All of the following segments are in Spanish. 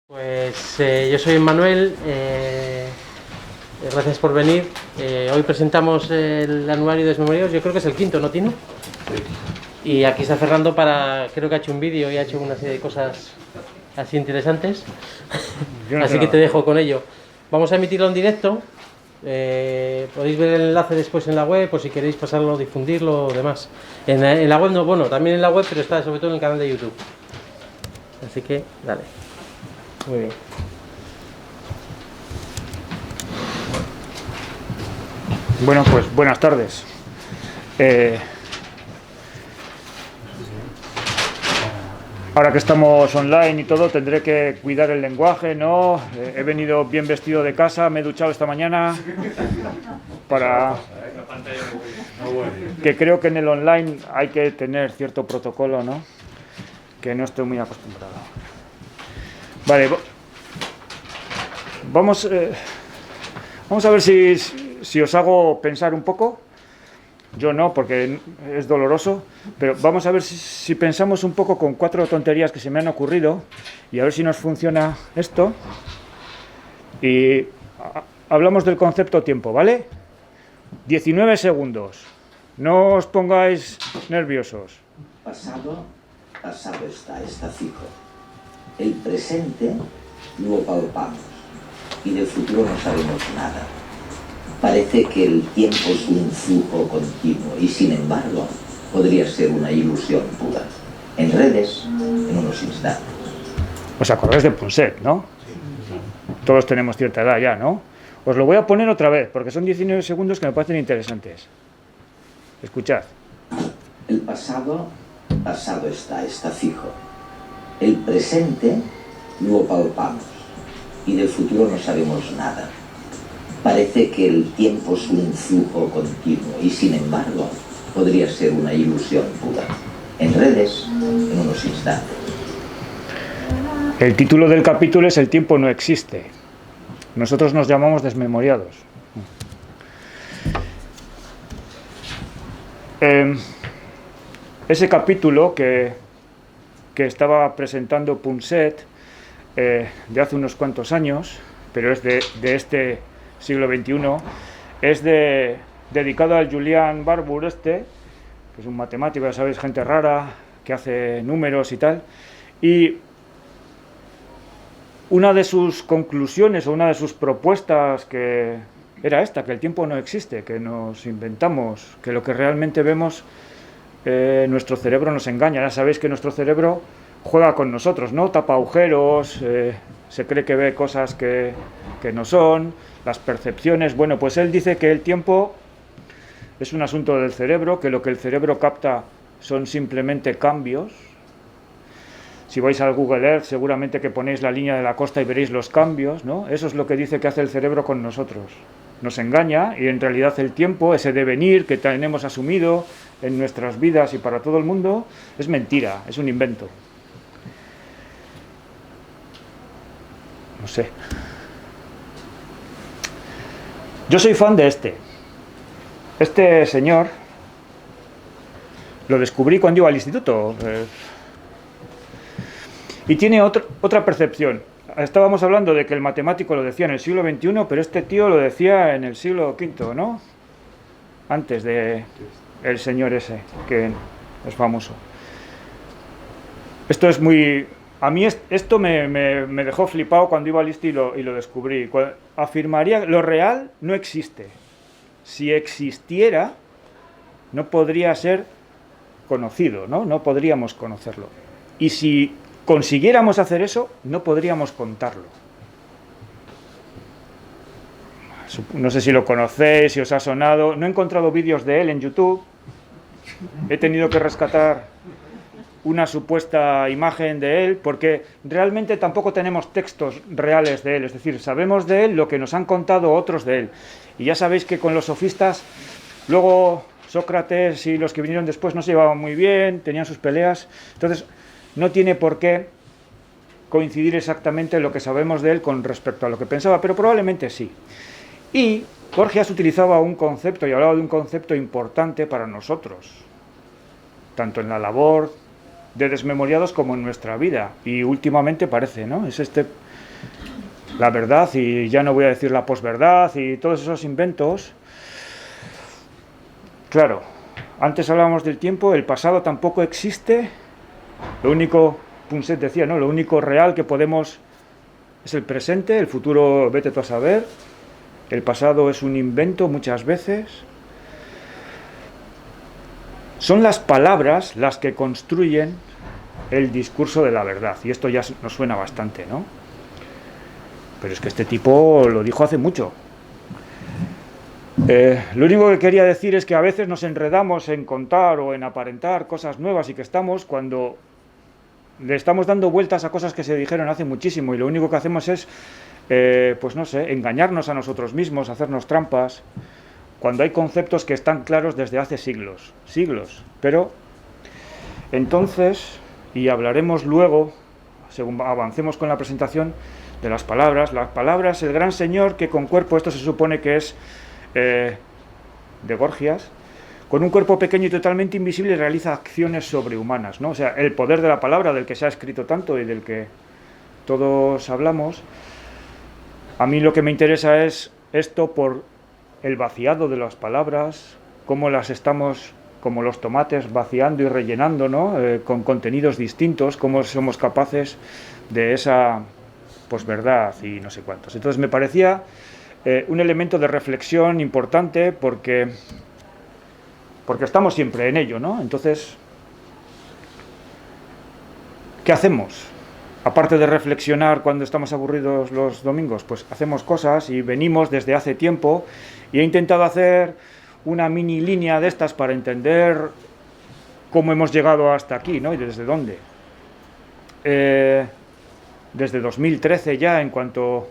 Pues yo soy Manuel, gracias por venir. Hoy presentamos el anuario de Desmemoriados, yo creo que es el quinto, ¿no, Tino? Sí. Y aquí está Fernando creo que ha hecho un vídeo y ha hecho una serie de cosas así interesantes. Así que te dejo con ello. Vamos a emitirlo en directo. Podéis ver el enlace después en la web, por si queréis pasarlo, difundirlo o demás. En la web no, bueno, también en la web, pero está sobre todo en el canal de YouTube. Así que, dale. Muy bien. Bueno, pues buenas tardes. Ahora que estamos online y todo, tendré que cuidar el lenguaje, ¿no? He venido bien vestido de casa, me he duchado esta mañana para... que creo que en el online hay que tener cierto protocolo, ¿no? Que no estoy muy acostumbrado. Vale, vamos a ver si os hago pensar un poco. Yo no, porque es doloroso, pero vamos a ver si pensamos un poco con 4 tonterías que se me han ocurrido y a ver si nos funciona esto. Y hablamos del concepto tiempo, ¿vale? 19 segundos. No os pongáis nerviosos. Pasado está fijo. El presente lo palpamos y del futuro no sabemos nada. Parece que el tiempo es un flujo continuo y sin embargo podría ser una ilusión pura. En redes, en unos instantes. ¿Os acordáis de Punset, no? Todos tenemos cierta edad ya, ¿no? Os lo voy a poner otra vez porque son 19 segundos que me parecen interesantes. Escuchad. El pasado está fijo. El presente lo palpamos y del futuro no sabemos nada. Parece que el tiempo es un flujo continuo y sin embargo podría ser una ilusión pura. En redes, en unos instantes. El título del capítulo es El tiempo no existe. Nosotros nos llamamos Desmemoriados. Ese capítulo que estaba presentando Punset de hace unos cuantos años, pero es de este siglo XXI, es dedicado al Julian Barbour que es un matemático, ya sabéis, gente rara, que hace números y tal, y una de sus conclusiones o una de sus propuestas que era esta, que el tiempo no existe, que nos inventamos, que lo que realmente vemos, nuestro cerebro nos engaña. Ya sabéis que nuestro cerebro juega con nosotros, ¿no? Tapa agujeros, se cree que ve cosas que no son, las percepciones. Bueno, pues él dice que el tiempo es un asunto del cerebro, que lo que el cerebro capta son simplemente cambios. Si vais al Google Earth, seguramente que ponéis la línea de la costa y veréis los cambios, ¿no? Eso es lo que dice que hace el cerebro con nosotros. Nos engaña y en realidad el tiempo, ese devenir que tenemos asumido en nuestras vidas y para todo el mundo, es mentira, es un invento. No sé. Yo soy fan de este señor. Lo descubrí cuando iba al instituto. Y tiene otra percepción. Estábamos hablando de que el matemático lo decía en el siglo XXI, pero este tío lo decía en el siglo V, ¿no? Antes de el señor ese, que es famoso. Esto es muy... A mí esto me dejó flipado cuando iba al instituto y lo descubrí. Afirmaría que lo real no existe. Si existiera, no podría ser conocido, ¿no? No podríamos conocerlo. Y si consiguiéramos hacer eso, no podríamos contarlo. No sé si lo conocéis, si os ha sonado. No he encontrado vídeos de él en YouTube. He tenido que rescatar una supuesta imagen de él, porque realmente tampoco tenemos textos reales de él. Es decir, sabemos de él lo que nos han contado otros de él. Y ya sabéis que con los sofistas, luego Sócrates y los que vinieron después no se llevaban muy bien, tenían sus peleas. Entonces, no tiene por qué coincidir exactamente lo que sabemos de él con respecto a lo que pensaba, pero probablemente sí. Y Gorgias utilizaba un concepto y hablaba de un concepto importante para nosotros, tanto en la labor de Desmemoriados como en nuestra vida. Y últimamente parece, ¿no? Es este la verdad, y ya no voy a decir la posverdad y todos esos inventos. Claro, antes hablábamos del tiempo, el pasado tampoco existe, lo único, Punset decía, ¿no? Lo único real que podemos es el presente, el futuro vete tú a saber, el pasado es un invento muchas veces. Son las palabras las que construyen el discurso de la verdad, y esto ya nos suena bastante, ¿no? Pero es que este tipo lo dijo hace mucho. Lo único que quería decir es que a veces nos enredamos en contar o en aparentar cosas nuevas y que estamos cuando le estamos dando vueltas a cosas que se dijeron hace muchísimo y lo único que hacemos es, pues no sé, engañarnos a nosotros mismos, hacernos trampas, cuando hay conceptos que están claros desde hace siglos. Pero entonces, y hablaremos luego, según avancemos con la presentación, de las palabras, el gran señor que con cuerpo, esto se supone que es de Gorgias, con un cuerpo pequeño y totalmente invisible realiza acciones sobrehumanas, ¿no? O sea, el poder de la palabra, del que se ha escrito tanto y del que todos hablamos. A mí lo que me interesa es esto por el vaciado de las palabras, cómo las estamos, como los tomates, vaciando y rellenando, ¿no? Con contenidos distintos, cómo somos capaces de esa posverdad y no sé cuántos. Entonces me parecía un elemento de reflexión importante porque estamos siempre en ello, ¿no? Entonces, ¿qué hacemos? Aparte de reflexionar cuando estamos aburridos los domingos, pues hacemos cosas y venimos desde hace tiempo y he intentado hacer una mini línea de estas para entender cómo hemos llegado hasta aquí, ¿no? Y desde dónde. Desde 2013 ya, en cuanto,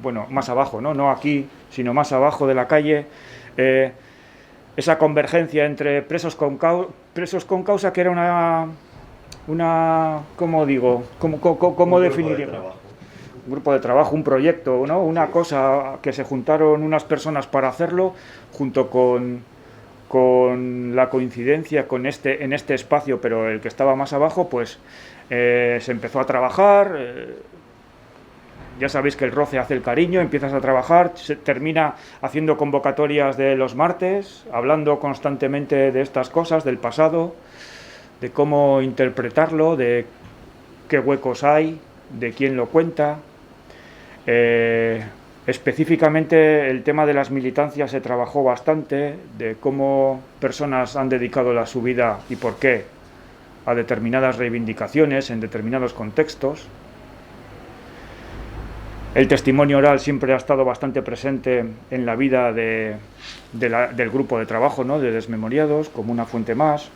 bueno, más abajo, no aquí, sino más abajo de la calle, esa convergencia entre presos con causa, que era una ¿cómo digo? ¿Cómo definiría? Un grupo de trabajo, un proyecto, ¿no? Una cosa que se juntaron unas personas para hacerlo, junto con la coincidencia en este espacio, pero el que estaba más abajo, pues se empezó a trabajar. Ya sabéis que el roce hace el cariño, empiezas a trabajar, se termina haciendo convocatorias de los martes, hablando constantemente de estas cosas, del pasado, de cómo interpretarlo, de qué huecos hay, de quién lo cuenta. Específicamente el tema de las militancias se trabajó bastante, de cómo personas han dedicado su vida y por qué a determinadas reivindicaciones en determinados contextos. El testimonio oral siempre ha estado bastante presente en la vida del grupo de trabajo, ¿no? De Desmemoriados, como una fuente más.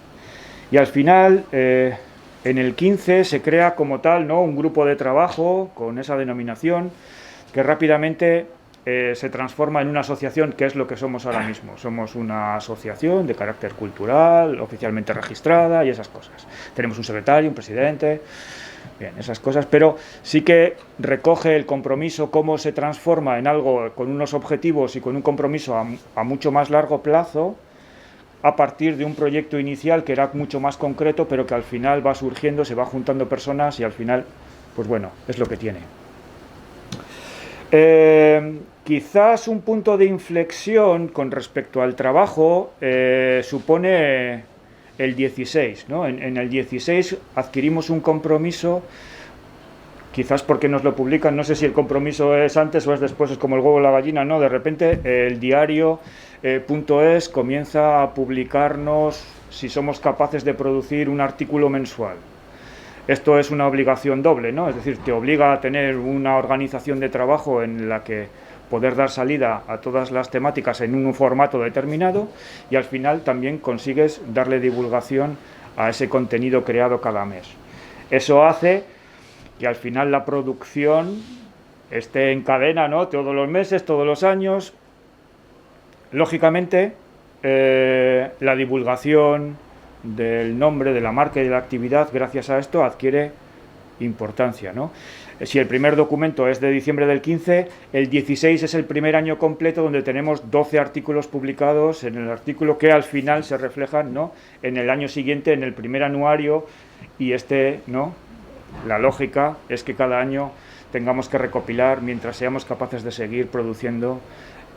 Y al final, en el 15 se crea como tal, ¿no? Un grupo de trabajo con esa denominación que rápidamente se transforma en una asociación, que es lo que somos ahora mismo. Somos una asociación de carácter cultural, oficialmente registrada y esas cosas. Tenemos un secretario, un presidente, bien, esas cosas, pero sí que recoge el compromiso, cómo se transforma en algo con unos objetivos y con un compromiso a mucho más largo plazo, a partir de un proyecto inicial que era mucho más concreto, pero que al final va surgiendo, se va juntando personas y al final, pues bueno, es lo que tiene. Quizás un punto de inflexión con respecto al trabajo supone el 16, ¿no? En el 16 adquirimos un compromiso, quizás porque nos lo publican, no sé si el compromiso es antes o es después, es como el huevo o la gallina, ¿no? De repente el diario .es comienza a publicarnos si somos capaces de producir un artículo mensual. Esto es una obligación doble, ¿no? Es decir, te obliga a tener una organización de trabajo en la que poder dar salida a todas las temáticas en un formato determinado y al final también consigues darle divulgación a ese contenido creado cada mes. Eso hace que al final la producción esté en cadena, ¿no? Todos los meses, todos los años. Lógicamente, la divulgación del nombre, de la marca y de la actividad, gracias a esto, adquiere importancia, ¿no? Si el primer documento es de diciembre del 15, el 16 es el primer año completo donde tenemos 12 artículos publicados en el artículo que al final se reflejan, ¿no? En el año siguiente, en el primer anuario, y ¿no? La lógica es que cada año tengamos que recopilar mientras seamos capaces de seguir produciendo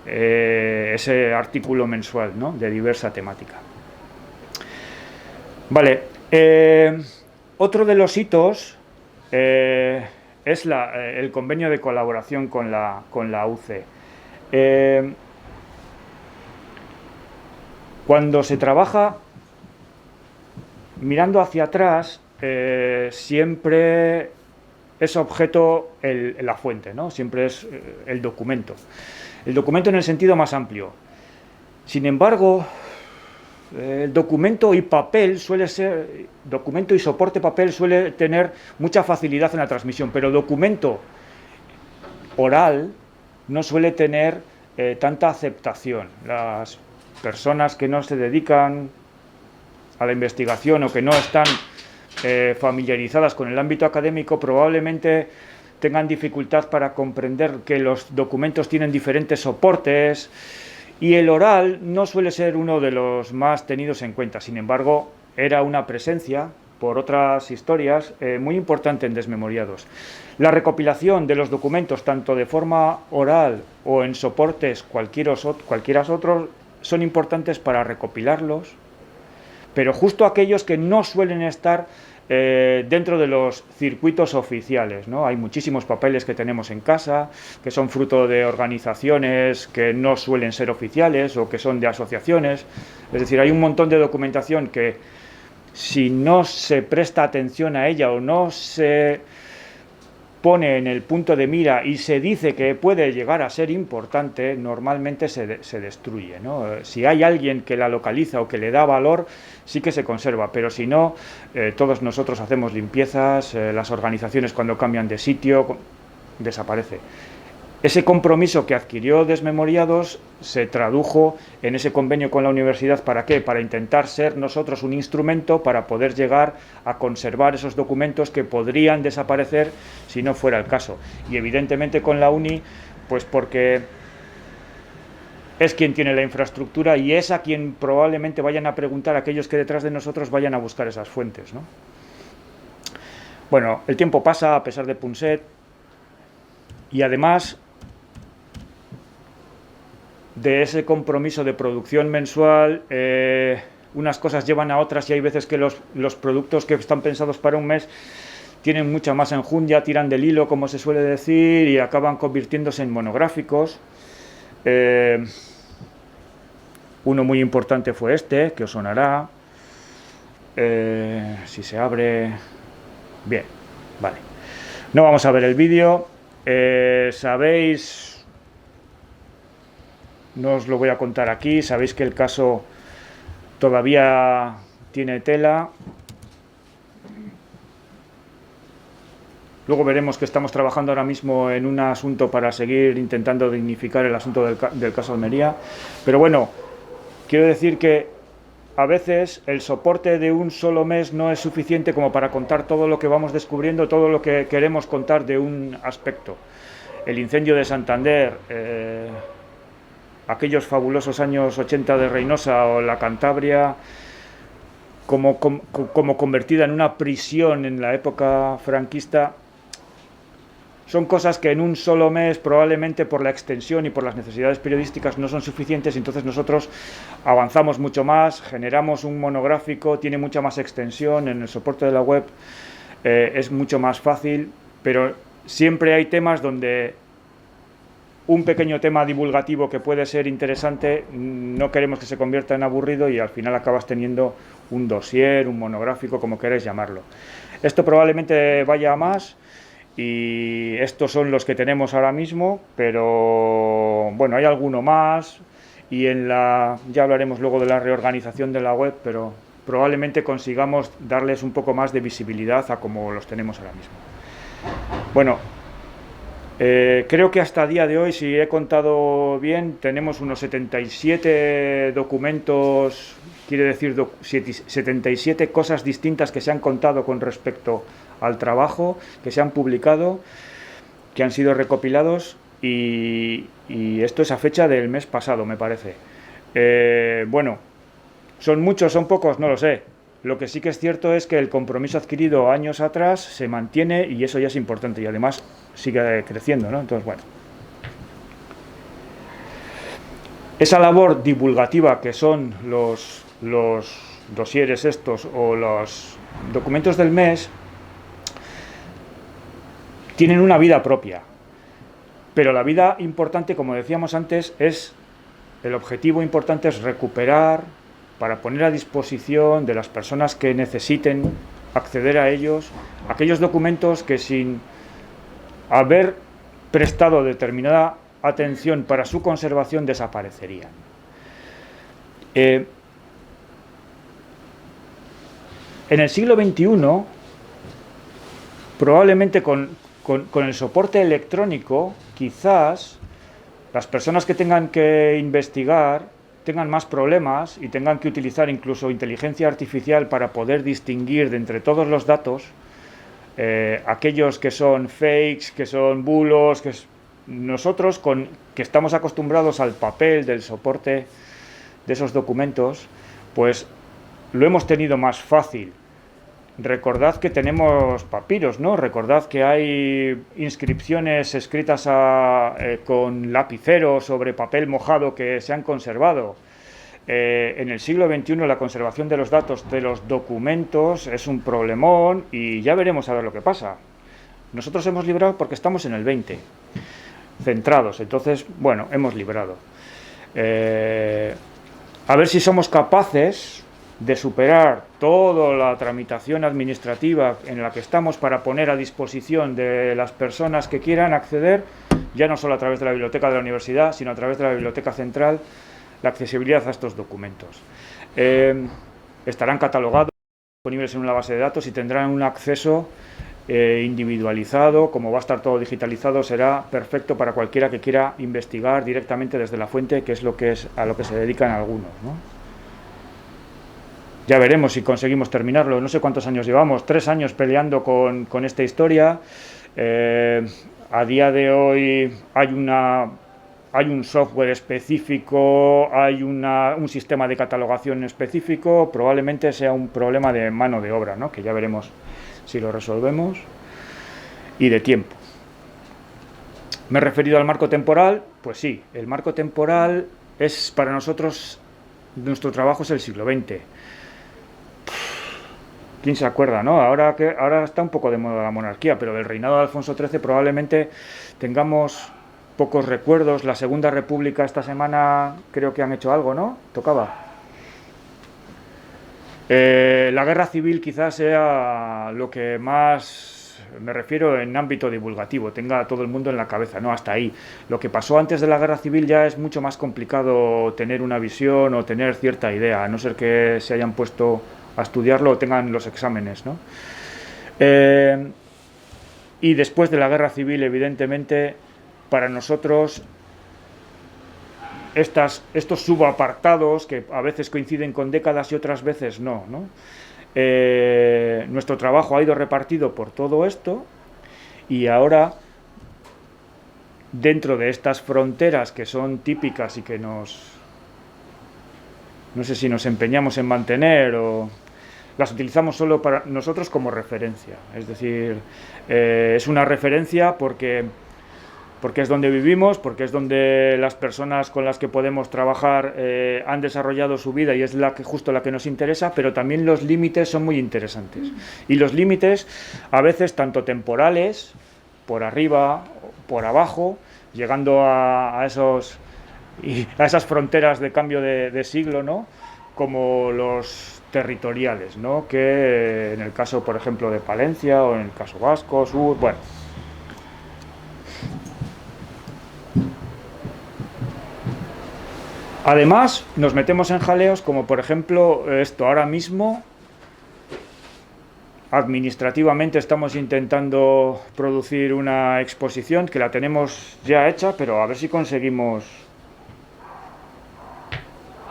ese artículo mensual, ¿no?, de diversa temática. Vale, otro de los hitos es el convenio de colaboración con la UCE. Cuando se trabaja mirando hacia atrás, siempre es objeto la fuente, ¿no? Siempre es el documento. El documento en el sentido más amplio. Sin embargo, el documento y soporte papel suele tener mucha facilidad en la transmisión, pero documento oral no suele tener tanta aceptación. Las personas que no se dedican a la investigación o que no están familiarizadas con el ámbito académico probablemente tengan dificultad para comprender que los documentos tienen diferentes soportes y el oral no suele ser uno de los más tenidos en cuenta. Sin embargo, era una presencia, por otras historias, muy importante en Desmemoriados. La recopilación de los documentos, tanto de forma oral o en soportes cualquiera otros, son importantes para recopilarlos, pero justo aquellos que no suelen estar dentro de los circuitos oficiales, ¿no? Hay muchísimos papeles que tenemos en casa, que son fruto de organizaciones que no suelen ser oficiales o que son de asociaciones. Es decir, hay un montón de documentación que, si no se presta atención a ella o no se pone en el punto de mira y se dice que puede llegar a ser importante, normalmente se destruye, ¿no? Si hay alguien que la localiza o que le da valor, sí que se conserva, pero si no, todos nosotros hacemos limpiezas, las organizaciones cuando cambian de sitio, desaparece. Ese compromiso que adquirió Desmemoriados se tradujo en ese convenio con la universidad. ¿Para qué? Para intentar ser nosotros un instrumento para poder llegar a conservar esos documentos que podrían desaparecer si no fuera el caso. Y evidentemente con la uni, pues porque es quien tiene la infraestructura y es a quien probablemente vayan a preguntar a aquellos que detrás de nosotros vayan a buscar esas fuentes, ¿no? Bueno, el tiempo pasa a pesar de Punset y además de ese compromiso de producción mensual, unas cosas llevan a otras y hay veces que los productos que están pensados para un mes tienen mucha más enjundia, tiran del hilo, como se suele decir, y acaban convirtiéndose en monográficos. Uno muy importante fue este, que os sonará. Si se abre... Bien, vale. No vamos a ver el vídeo. Sabéis... No os lo voy a contar aquí, sabéis que el caso todavía tiene tela. Luego veremos que estamos trabajando ahora mismo en un asunto para seguir intentando dignificar el asunto del caso Almería. Pero bueno, quiero decir que a veces el soporte de un solo mes no es suficiente como para contar todo lo que vamos descubriendo, todo lo que queremos contar de un aspecto. El incendio de Santander... aquellos fabulosos años 80 de Reynosa o la Cantabria como convertida en una prisión en la época franquista, son cosas que en un solo mes probablemente por la extensión y por las necesidades periodísticas no son suficientes. Entonces nosotros avanzamos mucho más, generamos un monográfico, tiene mucha más extensión, en el soporte de la web es mucho más fácil, pero siempre hay temas donde un pequeño tema divulgativo que puede ser interesante, no queremos que se convierta en aburrido y al final acabas teniendo un dossier, un monográfico, como queráis llamarlo. Esto probablemente vaya a más y estos son los que tenemos ahora mismo, pero bueno, hay alguno más y ya hablaremos luego de la reorganización de la web, pero probablemente consigamos darles un poco más de visibilidad a como los tenemos ahora mismo. Bueno, creo que hasta el día de hoy, si he contado bien, tenemos unos 77 documentos, quiere decir 77 cosas distintas que se han contado con respecto al trabajo, que se han publicado, que han sido recopilados y esto es a fecha del mes pasado, me parece. Bueno, ¿son muchos, son pocos? No lo sé. Lo que sí que es cierto es que el compromiso adquirido años atrás se mantiene y eso ya es importante y además sigue creciendo, ¿no? Entonces, bueno. Esa labor divulgativa que son los dosieres estos o los documentos del mes tienen una vida propia, pero la vida importante, como decíamos antes, el objetivo importante es recuperar para poner a disposición de las personas que necesiten acceder a ellos aquellos documentos que sin haber prestado determinada atención para su conservación desaparecerían. En el siglo XXI, probablemente con el soporte electrónico, quizás las personas que tengan que investigar tengan más problemas y tengan que utilizar incluso inteligencia artificial para poder distinguir de entre todos los datos aquellos que son fakes, que son bulos, nosotros que estamos acostumbrados al papel del soporte de esos documentos, pues lo hemos tenido más fácil. Recordad que tenemos papiros, ¿no? Recordad que hay inscripciones escritas con lapicero sobre papel mojado que se han conservado. En el siglo XXI la conservación de los datos de los documentos es un problemón y ya veremos a ver lo que pasa. Nosotros hemos librado porque estamos en el 20, centrados, entonces, bueno, hemos librado. A ver si somos capaces de superar toda la tramitación administrativa en la que estamos para poner a disposición de las personas que quieran acceder, ya no solo a través de la biblioteca de la universidad, sino a través de la biblioteca central, la accesibilidad a estos documentos. Estarán catalogados, disponibles en una base de datos y tendrán un acceso individualizado. Como va a estar todo digitalizado, será perfecto para cualquiera que quiera investigar directamente desde la fuente, que es a lo que se dedican algunos, ¿no? Ya veremos si conseguimos terminarlo. No sé cuántos años llevamos, 3 años peleando con esta historia. A día de hoy hay un software específico, hay un sistema de catalogación específico. Probablemente sea un problema de mano de obra, ¿no? Que ya veremos si lo resolvemos, y de tiempo. ¿Me he referido al marco temporal? Pues sí, el marco temporal es para nosotros, nuestro trabajo es el siglo XX. ¿Quién se acuerda, no? Ahora está un poco de moda la monarquía, pero del reinado de Alfonso XIII probablemente tengamos pocos recuerdos. La Segunda República esta semana creo que han hecho algo, ¿no? Tocaba. La guerra civil quizás sea lo que más, me refiero en ámbito divulgativo, tenga a todo el mundo en la cabeza, no hasta ahí. Lo que pasó antes de la guerra civil ya es mucho más complicado tener una visión o tener cierta idea, a no ser que se hayan puesto a estudiarlo o tengan los exámenes, ¿no? Y después de la guerra civil, evidentemente, para nosotros estos subapartados, que a veces coinciden con décadas y otras veces no, ¿no? Nuestro trabajo ha ido repartido por todo esto y ahora, dentro de estas fronteras que son típicas y que no sé si nos empeñamos en mantener o las utilizamos solo para nosotros como referencia. Es decir, es una referencia porque es donde vivimos, porque es donde las personas con las que podemos trabajar han desarrollado su vida y es justo la que nos interesa, pero también los límites son muy interesantes. Y los límites, a veces tanto temporales, por arriba, por abajo, llegando a esas fronteras de cambio de siglo, ¿no? Como los territoriales, ¿no? Que en el caso, por ejemplo, de Palencia o en el caso vasco, sur, bueno. Además, nos metemos en jaleos como, por ejemplo, esto ahora mismo, administrativamente estamos intentando producir una exposición que la tenemos ya hecha, pero a ver si conseguimos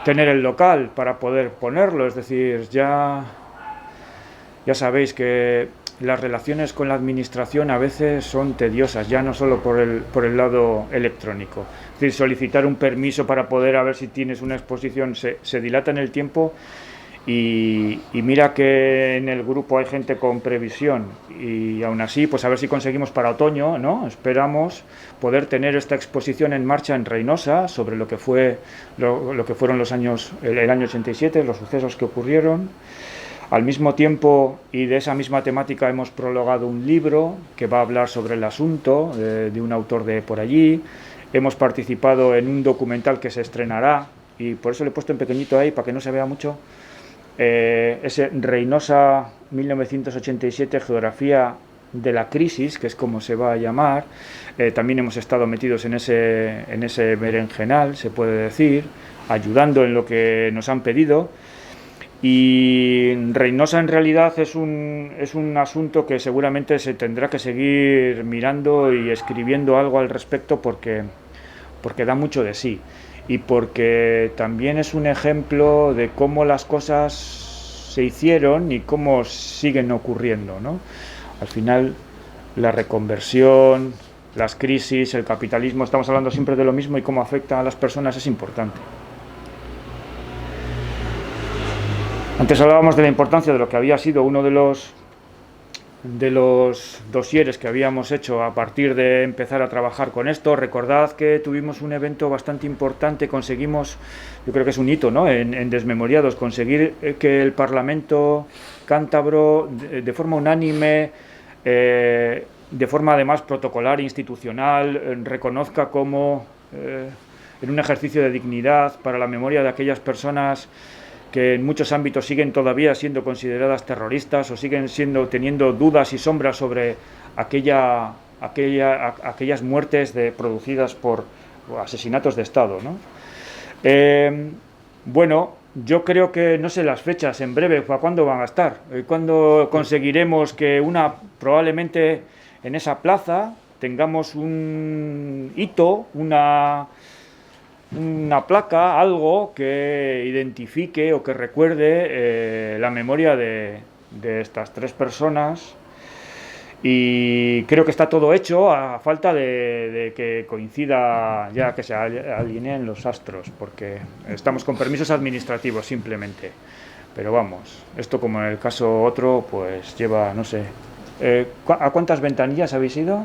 tener el local para poder ponerlo. Es decir, ya sabéis que las relaciones con la administración a veces son tediosas, ya no solo por el lado electrónico. Es decir, solicitar un permiso para poder a ver si tienes una exposición se dilata en el tiempo Y mira que en el grupo hay gente con previsión y aún así, pues a ver si conseguimos para otoño, ¿no? Esperamos poder tener esta exposición en marcha en Reynosa sobre lo que fueron los años, el año 87, los sucesos que ocurrieron. Al mismo tiempo, y de esa misma temática, hemos prologado un libro que va a hablar sobre el asunto de un autor de por allí. Hemos participado en un documental que se estrenará, y por eso le he puesto en pequeñito ahí para que no se vea mucho. Ese Reynosa 1987, geografía de la crisis, que es como se va a llamar. También hemos estado metidos en ese berenjenal, se puede decir, ayudando en lo que nos han pedido. Y Reynosa en realidad es un asunto que seguramente se tendrá que seguir mirando y escribiendo algo al respecto porque da mucho de sí. Y porque también es un ejemplo de cómo las cosas se hicieron y cómo siguen ocurriendo, ¿no? Al final, la reconversión, las crisis, el capitalismo, estamos hablando siempre de lo mismo y cómo afecta a las personas es importante. Antes hablábamos de la importancia de lo que había sido uno de los dosieres que habíamos hecho a partir de empezar a trabajar con esto. Recordad que tuvimos un evento bastante importante, conseguimos, yo creo que es un hito, ¿no?, en Desmemoriados, conseguir que el Parlamento cántabro de forma unánime, de forma además protocolar, institucional, reconozca como en un ejercicio de dignidad para la memoria de aquellas personas que en muchos ámbitos siguen todavía siendo consideradas terroristas o siguen teniendo dudas y sombras sobre aquellas muertes producidas por asesinatos de Estado, ¿no? Bueno, yo creo que, no sé las fechas, en breve, ¿para cuándo van a estar? ¿Cuándo conseguiremos que probablemente en esa plaza tengamos un hito, una placa, algo que identifique o que recuerde la memoria de estas tres personas? Y creo que está todo hecho a falta de que coincida, ya que se alineen los astros, porque estamos con permisos administrativos simplemente. Pero vamos, esto como en el caso otro, pues lleva, no sé, ¿a cuántas ventanillas habéis ido?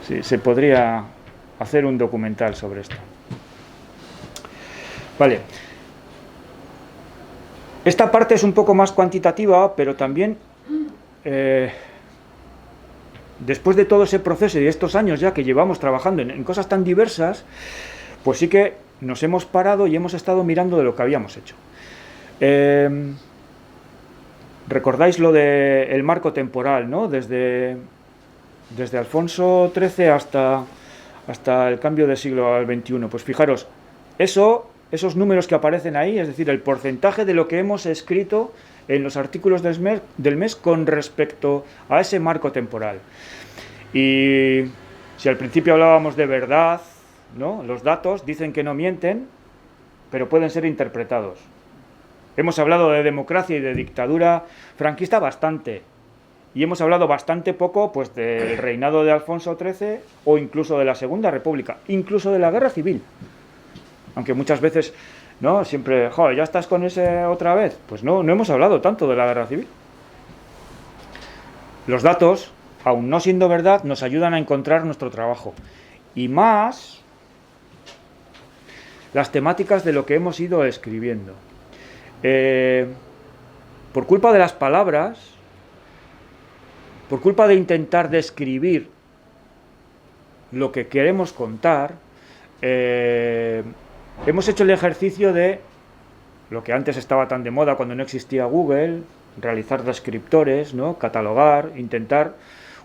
Sí, se podría hacer un documental sobre esto. Vale. Esta parte es un poco más cuantitativa, pero también después de todo ese proceso y de estos años ya que llevamos trabajando en cosas tan diversas, pues sí que nos hemos parado y hemos estado mirando de lo que habíamos hecho. ¿Recordáis lo del marco temporal, ¿no? Desde Alfonso XIII hasta el cambio de siglo al XXI. Pues fijaros, esos números que aparecen ahí, es decir, el porcentaje de lo que hemos escrito en los artículos del mes con respecto a ese marco temporal. Y si al principio hablábamos de verdad, ¿no?, los datos dicen que no mienten, pero pueden ser interpretados. Hemos hablado de democracia y de dictadura franquista bastante. Y hemos hablado bastante poco, pues, del reinado de Alfonso XIII o incluso de la Segunda República, incluso de la Guerra Civil. Aunque muchas veces, ¿no?, siempre, joder, ¿ya estás con ese otra vez? Pues no hemos hablado tanto de la Guerra Civil. Los datos, aun no siendo verdad, nos ayudan a encontrar nuestro trabajo. Y más las temáticas de lo que hemos ido escribiendo. Por culpa de las palabras, por culpa de intentar describir lo que queremos contar, hemos hecho el ejercicio de lo que antes estaba tan de moda cuando no existía Google, realizar descriptores, ¿no?, catalogar, intentar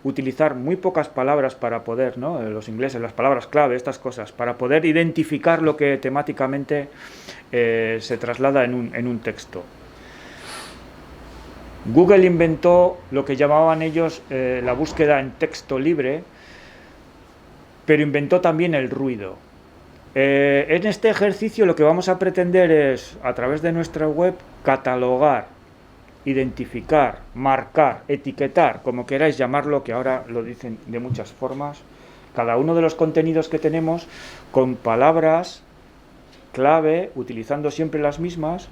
utilizar muy pocas palabras para poder, ¿no?, los ingleses, las palabras clave, estas cosas, para poder identificar lo que temáticamente se traslada en un texto. Google inventó lo que llamaban ellos la búsqueda en texto libre, pero inventó también el ruido. En este ejercicio lo que vamos a pretender es, a través de nuestra web, catalogar, identificar, marcar, etiquetar, como queráis llamarlo, que ahora lo dicen de muchas formas, cada uno de los contenidos que tenemos con palabras clave, utilizando siempre las mismas,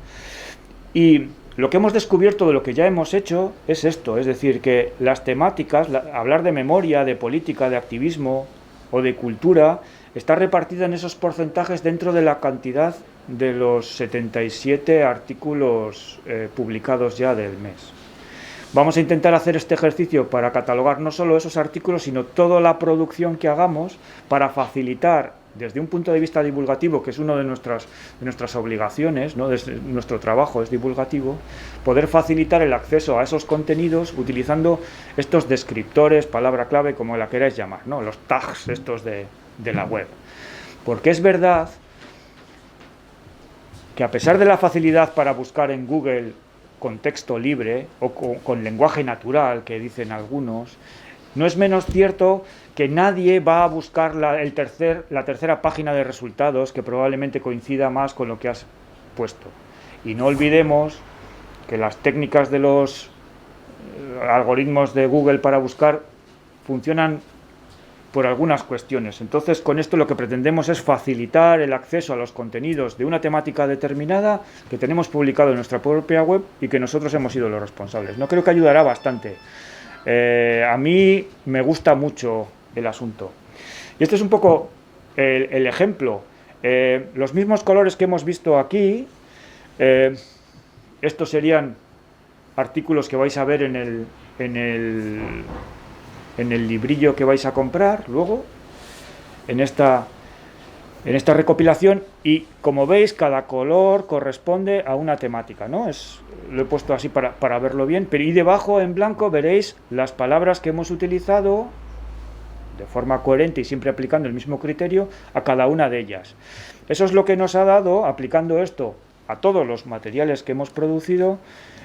Y lo que hemos descubierto de lo que ya hemos hecho es esto, es decir, que las temáticas, hablar de memoria, de política, de activismo o de cultura, está repartida en esos porcentajes dentro de la cantidad de los 77 artículos publicados ya del mes. Vamos a intentar hacer este ejercicio para catalogar no solo esos artículos, sino toda la producción que hagamos para facilitar, desde un punto de vista divulgativo, que es una de nuestras obligaciones, ¿no? Desde nuestro trabajo es divulgativo, poder facilitar el acceso a esos contenidos utilizando estos descriptores, palabra clave, como la queráis llamar, ¿no? Los tags estos de la web. Porque es verdad que a pesar de la facilidad para buscar en Google con texto libre o con lenguaje natural, que dicen algunos, no es menos cierto que nadie va a buscar la tercera página de resultados que probablemente coincida más con lo que has puesto. Y no olvidemos que las técnicas de los algoritmos de Google para buscar funcionan por algunas cuestiones. Entonces, con esto lo que pretendemos es facilitar el acceso a los contenidos de una temática determinada que tenemos publicado en nuestra propia web y que nosotros hemos sido los responsables. No creo que ayudará bastante. A mí me gusta mucho el asunto. Y este es un poco el ejemplo. Los mismos colores que hemos visto aquí, estos serían artículos que vais a ver en el librillo que vais a comprar luego, en esta recopilación, y como veis cada color corresponde a una temática, ¿no? Lo he puesto así para verlo bien, pero y debajo en blanco veréis las palabras que hemos utilizado de forma coherente y siempre aplicando el mismo criterio a cada una de ellas. Eso es lo que nos ha dado, aplicando esto a todos los materiales que hemos producido,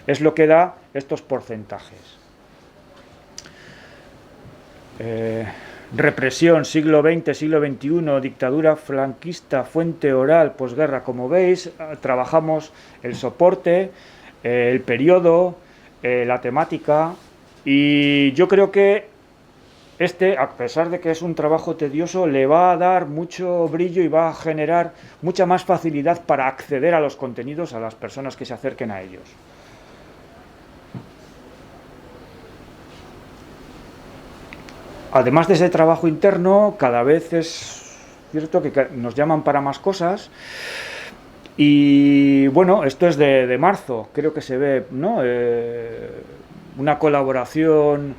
es lo que da estos porcentajes. Represión, siglo XX, siglo XXI, dictadura franquista, fuente oral, posguerra. Como veis, trabajamos el soporte, el periodo, la temática, y yo creo que a pesar de que es un trabajo tedioso, le va a dar mucho brillo y va a generar mucha más facilidad para acceder a los contenidos a las personas que se acerquen a ellos. Además de ese trabajo interno, cada vez es cierto que nos llaman para más cosas. Y bueno, esto es de marzo, creo que se ve, ¿no? Una colaboración,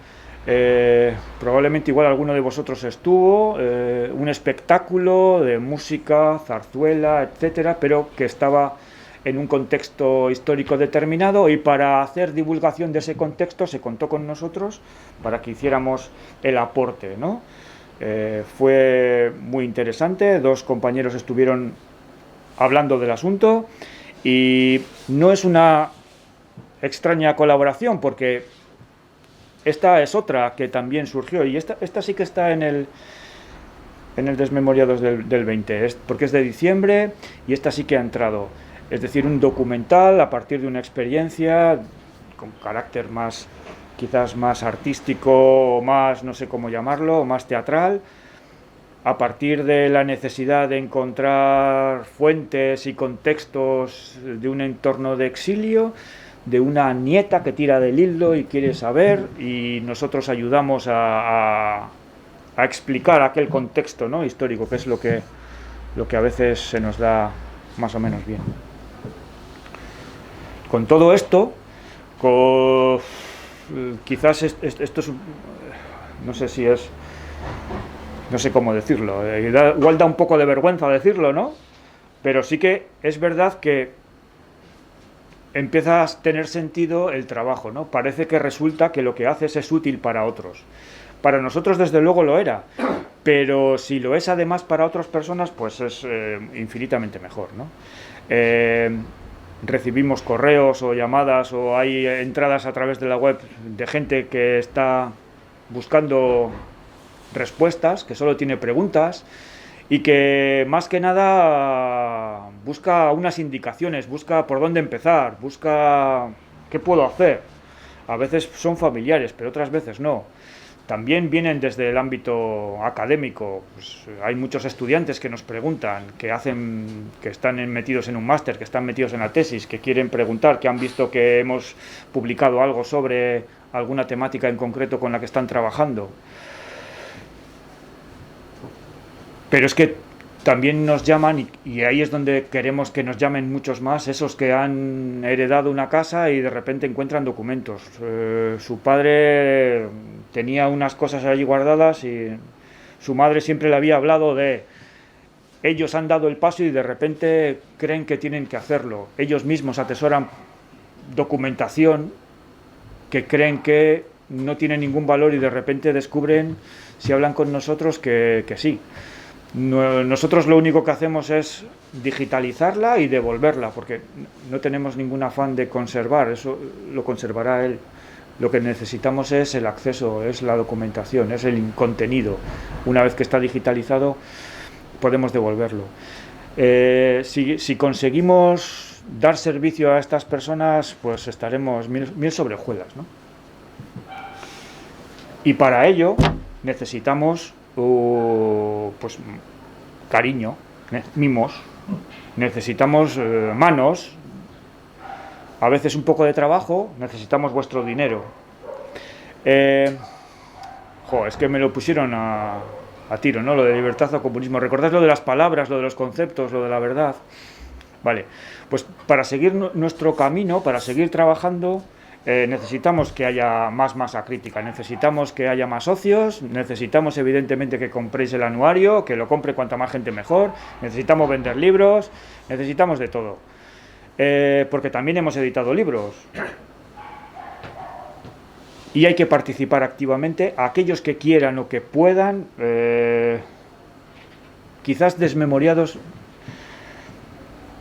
probablemente igual alguno de vosotros estuvo, un espectáculo de música, zarzuela, etcétera, pero que estaba en un contexto histórico determinado, y para hacer divulgación de ese contexto se contó con nosotros para que hiciéramos el aporte, ¿no? Fue muy interesante, 2 compañeros estuvieron hablando del asunto, y no es una extraña colaboración, porque esta es otra que también surgió, y esta sí que está en el Desmemoriados del 20, porque es de diciembre, y esta sí que ha entrado. Es decir, un documental a partir de una experiencia con carácter más, quizás más artístico, o más, no sé cómo llamarlo, o más teatral, a partir de la necesidad de encontrar fuentes y contextos de un entorno de exilio, de una nieta que tira del hilo y quiere saber, y nosotros ayudamos a explicar aquel contexto, ¿no? Histórico, que es lo que a veces se nos da más o menos bien. Con todo esto, quizás esto es, no sé si es, no sé cómo decirlo, igual da un poco de vergüenza decirlo, ¿no? Pero sí que es verdad que empieza a tener sentido el trabajo, ¿no? Parece que resulta que lo que haces es útil para otros. Para nosotros, desde luego, lo era, pero si lo es además para otras personas, pues es infinitamente mejor, ¿no? Recibimos correos o llamadas, o hay entradas a través de la web de gente que está buscando respuestas, que solo tiene preguntas, y que más que nada busca unas indicaciones, busca por dónde empezar, busca qué puedo hacer. A veces son familiares, pero otras veces no. También vienen desde el ámbito académico. Pues hay muchos estudiantes que nos preguntan, que están metidos en un máster, que están metidos en la tesis, que quieren preguntar, que han visto que hemos publicado algo sobre alguna temática en concreto con la que están trabajando. Pero es que también nos llaman, y ahí es donde queremos que nos llamen muchos más, esos que han heredado una casa y de repente encuentran documentos. Su padre tenía unas cosas allí guardadas y su madre siempre le había hablado de ellos han dado el paso y de repente creen que tienen que hacerlo. Ellos mismos atesoran documentación que creen que no tiene ningún valor y de repente descubren, si hablan con nosotros, que sí. Nosotros lo único que hacemos es digitalizarla y devolverla, porque no tenemos ningún afán de conservar, eso lo conservará él. Lo que necesitamos es el acceso, es la documentación, es el contenido. Una vez que está digitalizado, podemos devolverlo. Si conseguimos dar servicio a estas personas, pues estaremos mil sobre hojuelas, ¿no? Y para ello necesitamos pues cariño, mimos, necesitamos manos, a veces un poco de trabajo, necesitamos vuestro dinero. Es que me lo pusieron a tiro, ¿no? Lo de libertad o comunismo. ¿Recordáis lo de las palabras, lo de los conceptos, lo de la verdad? Vale, pues para seguir nuestro camino, para seguir trabajando, necesitamos que haya más masa crítica, necesitamos que haya más socios, necesitamos evidentemente que compréis el anuario, que lo compre cuanta más gente mejor, necesitamos vender libros, necesitamos de todo, porque también hemos editado libros y hay que participar activamente. Aquellos que quieran o que puedan, quizás Desmemoriados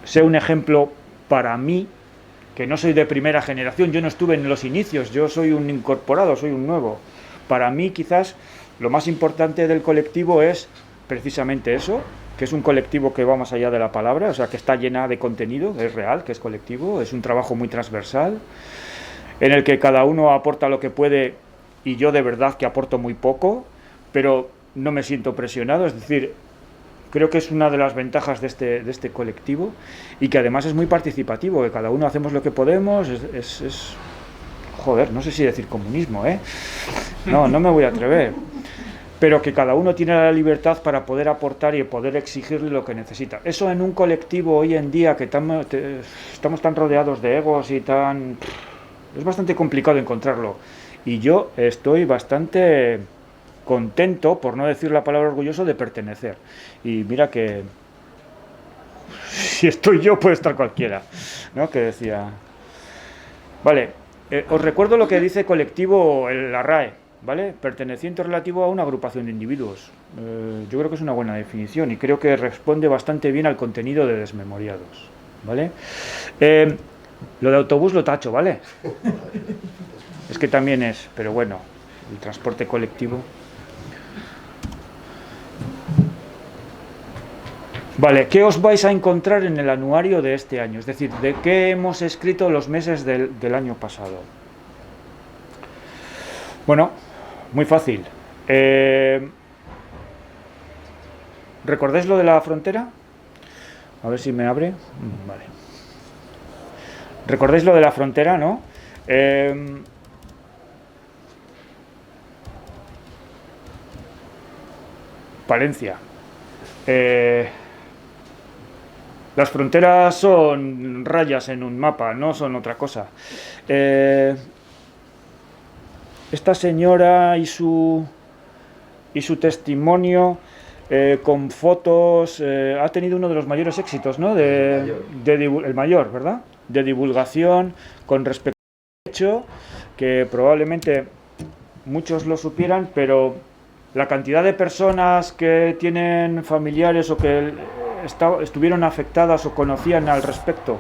sea un ejemplo para mí, que no soy de primera generación, yo no estuve en los inicios, yo soy un incorporado, soy un nuevo. Para mí quizás lo más importante del colectivo es precisamente eso, que es un colectivo que va más allá de la palabra, o sea, que está llena de contenido, es real, que es colectivo, es un trabajo muy transversal, en el que cada uno aporta lo que puede y yo de verdad que aporto muy poco, pero no me siento presionado, es decir, creo que es una de las ventajas de este colectivo y que además es muy participativo, que cada uno hacemos lo que podemos, joder, no sé si decir comunismo, no me voy a atrever, pero que cada uno tiene la libertad para poder aportar y poder exigirle lo que necesita. Eso en un colectivo hoy en día que estamos tan rodeados de egos y es bastante complicado encontrarlo, y yo estoy bastante contento, por no decir la palabra orgulloso, de pertenecer. Y mira que si estoy yo puede estar cualquiera, ¿no? Que decía. Vale, os recuerdo lo que dice colectivo la RAE, ¿vale? Perteneciente relativo a una agrupación de individuos. Yo creo que es una buena definición y creo que responde bastante bien al contenido de Desmemoriados, ¿vale? Lo de autobús lo tacho, ¿vale? Es que también es, pero bueno, el transporte colectivo. Vale, ¿qué os vais a encontrar en el anuario de este año? Es decir, ¿de qué hemos escrito los meses del año pasado? Bueno, muy fácil. ¿Recordáis lo de la frontera? A ver si me abre. Vale. ¿Recordáis lo de la frontera, no? Palencia. Las fronteras son rayas en un mapa, no son otra cosa. Esta señora y su testimonio con fotos ha tenido uno de los mayores éxitos, ¿no? El mayor, ¿verdad? De divulgación con respecto al hecho, que probablemente muchos lo supieran, pero la cantidad de personas que tienen familiares o que estuvieron afectadas o conocían al respecto.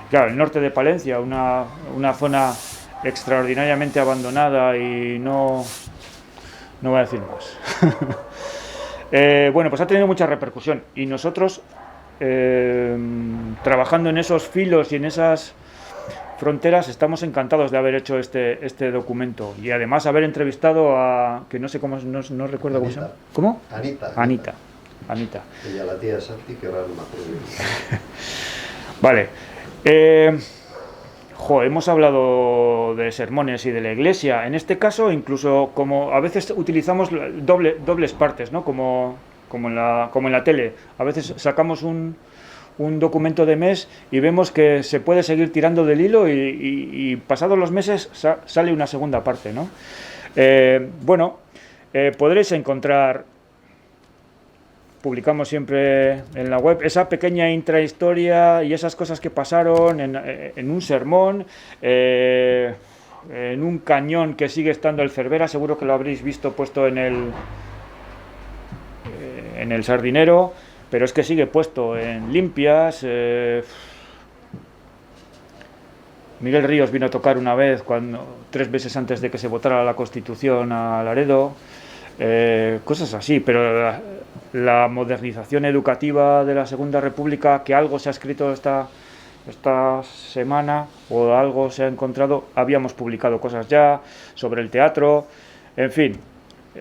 Claro, el norte de Palencia, una zona extraordinariamente abandonada y no voy a decir más. Bueno, pues ha tenido mucha repercusión y nosotros trabajando en esos filos y en esas Fronteras, estamos encantados de haber hecho este documento y además haber entrevistado a, que no sé cómo, no recuerdo cómo se llama. ¿Cómo? Anita. Y a la tía Santi, que ahora no me acuerdo bien. Vale. Hemos hablado de sermones y de la iglesia. En este caso, incluso como a veces utilizamos dobles partes, ¿no? Como en la tele. A veces sacamos un documento de mes y vemos que se puede seguir tirando del hilo y pasados los meses sale una segunda parte, ¿no? Podréis encontrar, publicamos siempre en la web, esa pequeña intrahistoria y esas cosas que pasaron en un sermón, en un cañón que sigue estando el Cervera, seguro que lo habréis visto puesto en el Sardinero, pero es que sigue puesto en Limpias. Miguel Ríos vino a tocar una vez, 3 meses antes de que se votara la Constitución a Laredo, cosas así, pero la modernización educativa de la Segunda República, que algo se ha escrito esta semana o algo se ha encontrado, habíamos publicado cosas ya sobre el teatro, en fin,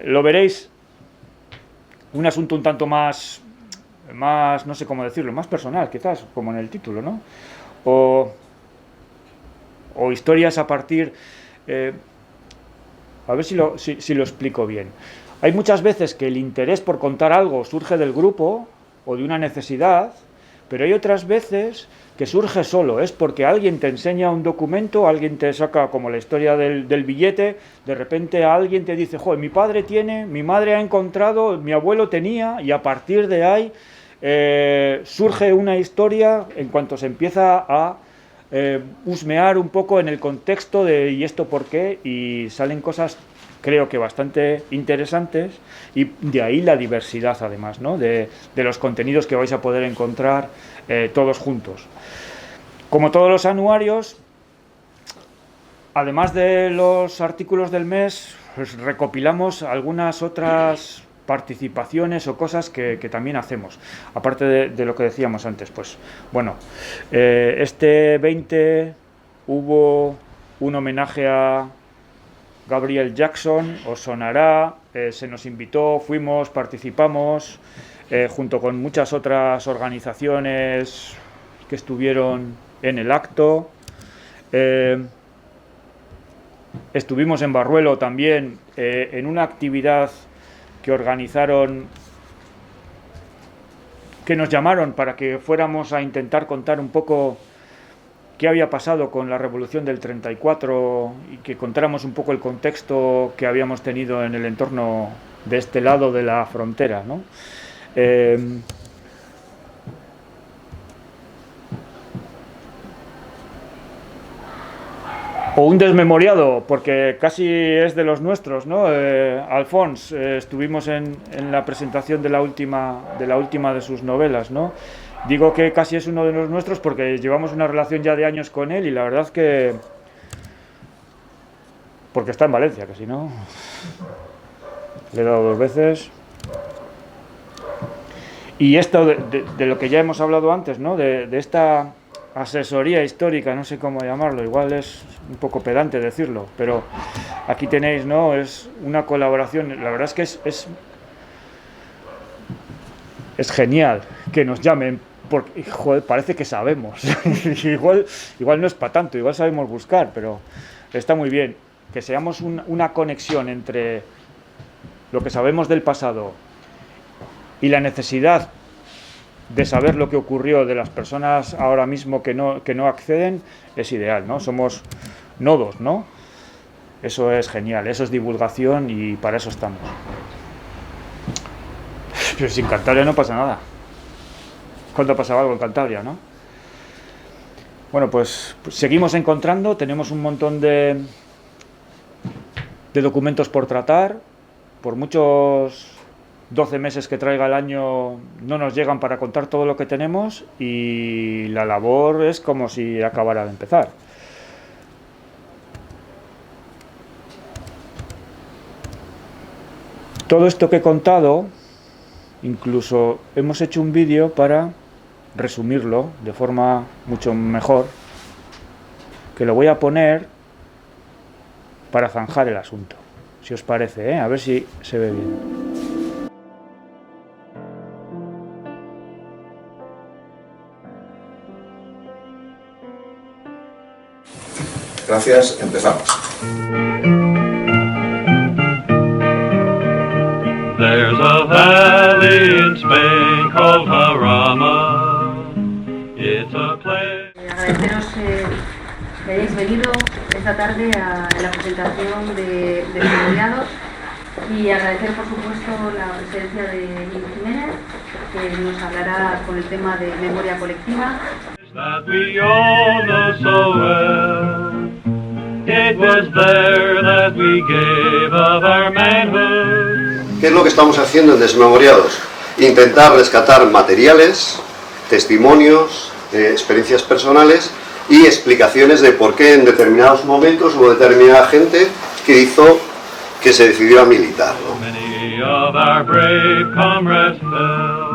lo veréis, un asunto un tanto más, no sé cómo decirlo, más personal quizás, como en el título, ¿no? O historias a partir, a ver si lo explico bien. Hay muchas veces que el interés por contar algo surge del grupo o de una necesidad, pero hay otras veces que surge solo, es porque alguien te enseña un documento, alguien te saca, como la historia del billete, de repente alguien te dice, joder, mi padre tiene, mi madre ha encontrado, mi abuelo tenía, y a partir de ahí surge una historia en cuanto se empieza a husmear un poco en el contexto de ¿y esto por qué? Y salen cosas, creo que bastante interesantes, y de ahí la diversidad además, ¿no? de los contenidos que vais a poder encontrar todos juntos. Como todos los anuarios, además de los artículos del mes, pues recopilamos algunas otras participaciones o cosas que también hacemos, aparte de lo que decíamos antes. Pues bueno, este 20 hubo un homenaje a Gabriel Jackson, os sonará, se nos invitó, fuimos, participamos, junto con muchas otras organizaciones que estuvieron en el acto. Estuvimos en Barruelo también en una actividad que organizaron, que nos llamaron para que fuéramos a intentar contar un poco qué había pasado con la Revolución del 34 y que contáramos un poco el contexto que habíamos tenido en el entorno de este lado de la frontera, ¿no? O un desmemoriado, porque casi es de los nuestros, ¿no? Alfons, estuvimos en la presentación de la última de sus novelas, ¿no? Digo que casi es uno de los nuestros porque llevamos una relación ya de años con él y la verdad que... porque está en Valencia, que si no... Le he dado 2 veces. Y esto de lo que ya hemos hablado antes, ¿no? De esta asesoría histórica, no sé cómo llamarlo, igual es un poco pedante decirlo, pero aquí tenéis, ¿no? Es una colaboración, la verdad es que es genial que nos llamen, porque, joder, parece que sabemos. igual no es para tanto, igual sabemos buscar, pero está muy bien que seamos una conexión entre lo que sabemos del pasado y la necesidad de saber lo que ocurrió de las personas ahora mismo que no acceden, es ideal, ¿no? Somos nodos, ¿no? Eso es genial, eso es divulgación y para eso estamos. Pero sin Cantabria no pasa nada. ¿Cuándo ha pasado algo en Cantabria, no? Bueno, pues seguimos encontrando, tenemos un montón de documentos por tratar, por muchos 12 meses que traiga el año no nos llegan para contar todo lo que tenemos y la labor es como si acabara de empezar. Todo esto que he contado, incluso hemos hecho un vídeo para resumirlo de forma mucho mejor, que lo voy a poner para zanjar el asunto, si os parece, ¿eh? A ver si se ve bien. Gracias, empezamos. There's a valley in Spain called Jarama. It's a place. Agradeceros que hayáis venido esta tarde a la presentación de Memoriados y agradecer por supuesto la presencia de Íñigo Jiménez, que nos hablará con el tema de memoria colectiva. That we all know so well. It was there that we gave of our manhood. ¿Qué es lo que estamos haciendo en Desmemoriados? Intentar rescatar materiales, testimonios, experiencias personales y explicaciones de por qué en determinados momentos hubo determinada gente que hizo que se decidió a militar, ¿no? Many of our brave comrades fell.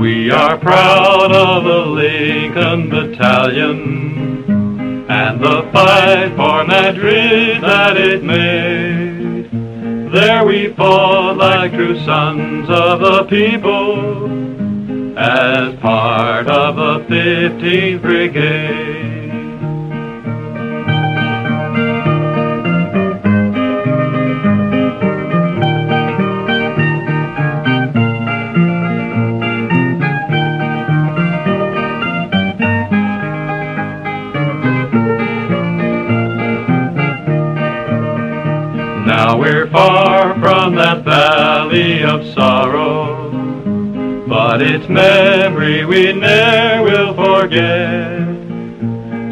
We are proud of the Lincoln Battalion and the fight for Madrid that it made. There we fought like true sons of the people as part of the 15th Brigade. Now we're far from that valley of sorrow, but its memory we ne'er will forget.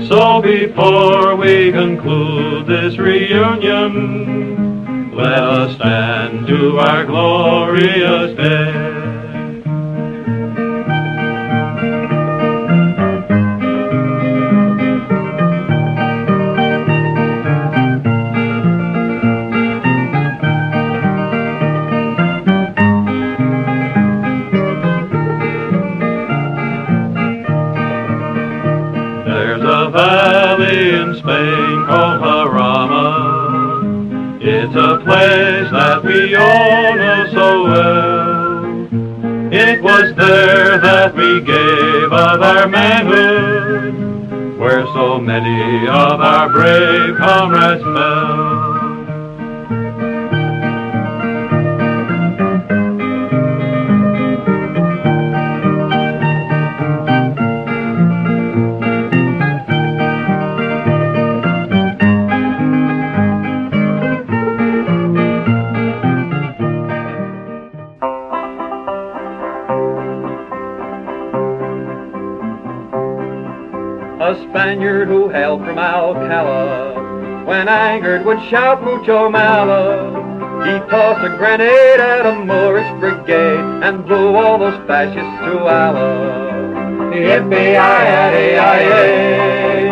So before we conclude this reunion, let us stand to our glorious dead. There's a valley in Spain called Jarama. It's a place that we all know so well. It was there that we gave of our manhood, where so many of our brave comrades fell. A Spaniard who hailed from Alcala, when angered would shout mucho malo. He tossed a grenade at a Moorish brigade and blew all those fascists to Allah. Yippee-yi-yi-yi-yi,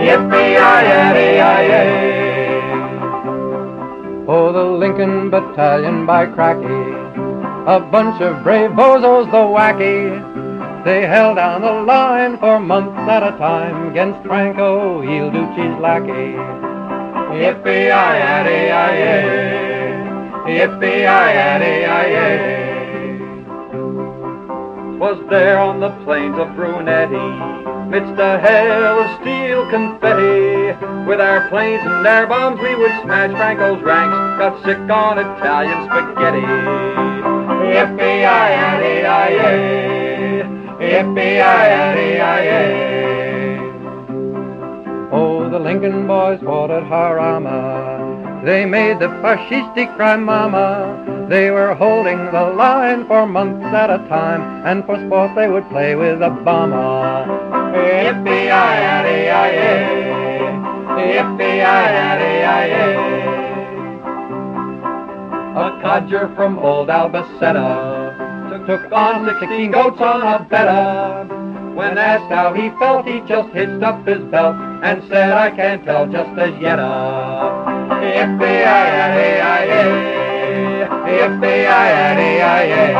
yippee-yi-yi-yi-yi. Oh, the Lincoln Battalion by cracky, a bunch of brave bozos, the wacky. They held down the line for months at a time against Franco, Il Duce's lackey. Yippee-yi-yi-yi-yi, yippee-yi-yi-yi-yi. 'Twas there on the plains of Brunetti, midst a hail of steel confetti, with our planes and air bombs we would smash Franco's ranks, got sick on Italian spaghetti. Yippee-yi-yi-yi-yi, yippee-yi-yi-yi-yi. Oh, the Lincoln boys fought at Jarama. They made the fascistic crime mama. They were holding the line for months at a time, and for sport they would play with a bomber. Yippee-yi-yi-yi-yi, yippee-yi-yi-yi-yi. A codger from old Albacete took took on 16 goats on a betta. When asked how he felt, he just hitched up his belt and said, I can't tell just as yet. Yippee-yi-yi-yi-yi, yippee-yi-yi-yi-yi.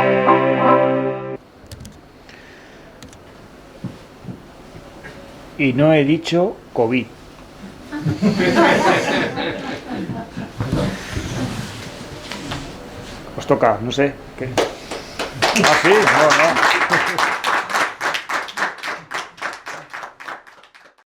Y no he dicho COVID. Os toca, no sé. ¿Qué? Ah, sí, no.